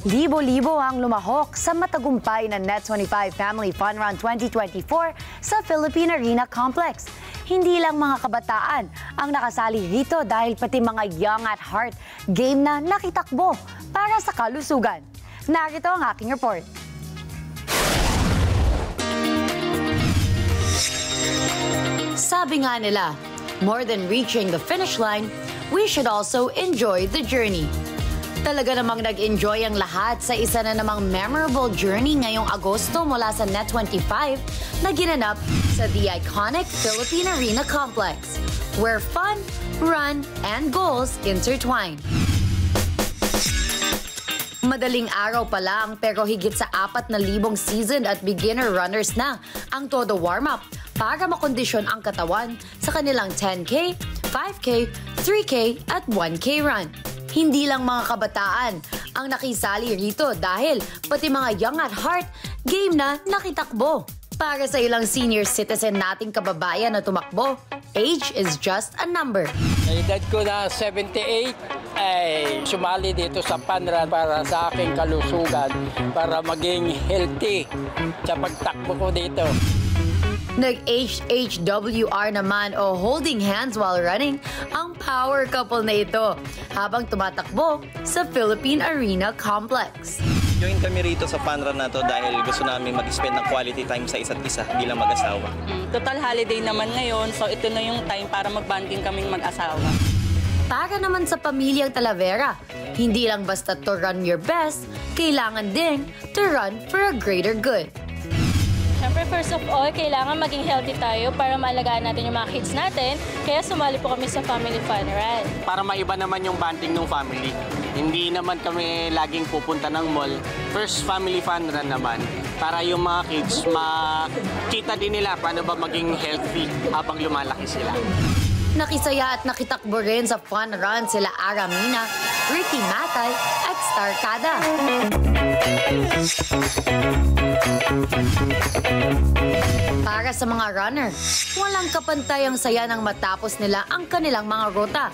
Libo-libo ang lumahok sa matagumpay na Net25 Family Fun Run 2024 sa Philippine Arena Complex. Hindi lang mga kabataan ang nakasali rito dahil pati mga young at heart game na nakitakbo para sa kalusugan. Narito ang aking report. Sabi nga nila, more than reaching the finish line, we should also enjoy the journey. Talaga namang nag-enjoy ang lahat sa isa na namang memorable journey ngayong Agosto mula sa Net25 na ginanap sa the iconic Philippine Arena Complex, where fun, run, and goals intertwine. Madaling araw pa lang pero higit sa 4,000 seasoned at beginner runners na ang todo warm-up para makondisyon ang katawan sa kanilang 10K, 5K, 3K at 1K run. Hindi lang mga kabataan ang nakisali rito dahil pati mga young at heart game na nakitakbo. Para sa ilang senior citizen nating kababayan na tumakbo, age is just a number. Sa edad ko na 78 ay sumali dito sa fun run para sa aking kalusugan, para maging healthy sa pagtakbo ko dito. Nag-HHWR naman o holding hands while running ang power couple na ito habang tumatakbo sa Philippine Arena Complex. Join kami rito sa fun run na to dahil gusto namin mag-spend ng quality time sa isa't isa bilang mag-asawa. Total holiday naman ngayon, so ito na yung time para mag-bonding kaming mag-asawa. Para naman sa pamilyang Talavera, hindi lang basta to run your best, kailangan din to run for a greater good. Siyempre, first of all, kailangan maging healthy tayo para maalagaan natin yung mga kids natin. Kaya sumali po kami sa Family Fun Run. Para maiba naman yung bonding ng family. Hindi naman kami laging pupunta ng mall. First Family Fun Run naman. Para yung mga kids, makita din nila paano ba maging healthy habang lumalaki sila. Nakisaya at nakitakbo rin sa fun run sila Aramina, Ricky Matay at Star Kada. Para sa mga runner, walang kapantay ang saya nang matapos nila ang kanilang mga ruta.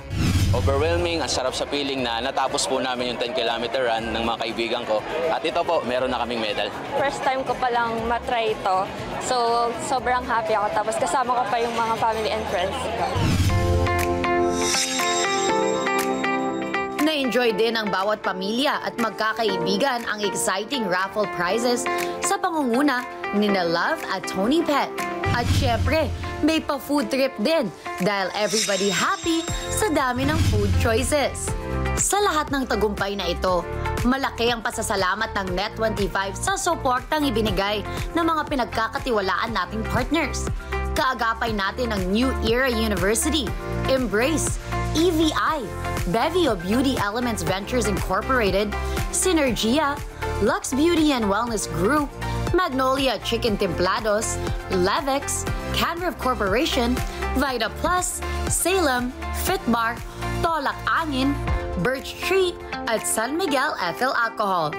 Overwhelming, ang sarap sa feeling na natapos po namin yung 10-kilometer run ng mga kaibigan ko. At ito po, meron na kaming medal. First time ko palang matry ito. So, sobrang happy ako. Tapos kasama ko pa yung mga family and friends ko. Na-enjoy din ang bawat pamilya at magkakaibigan ang exciting raffle prizes sa pangunguna ni Love at Tony Pet. At syempre, may pa-food trip din dahil everybody happy sa dami ng food choices. Sa lahat ng tagumpay na ito, malaki ang pasasalamat ng Net25 sa suportang ibinigay ng mga pinagkakatiwalaan nating partners. Kaagapay natin ang New Era University, Embrace, EVI, Bevio Beauty Elements Ventures Incorporated, Synergia, Lux Beauty and Wellness Group, Magnolia Chicken Templados, Levex, Canrev Corporation, Vita Plus, Salem, Fitbar, Tolak Angin, Birch Tree, at San Miguel Ethyl Alcohol.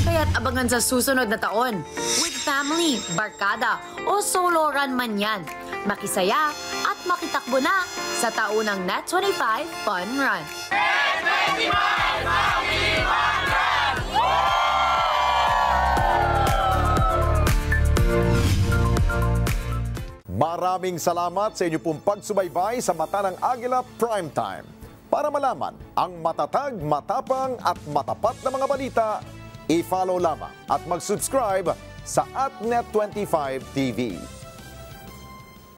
Kaya't abangan sa susunod na taon, with family, barkada, o solo run man yan, makisaya at makitakbo na sa taunang Net25 Fun Run. Net25 Family Fun Run! Maraming salamat sa inyo pong pagsubaybay sa Mata ng Agila Primetime. Para malaman ang matatag, matapang at matapat na mga balita, i-follow lamang at mag-subscribe sa @Net25 TV.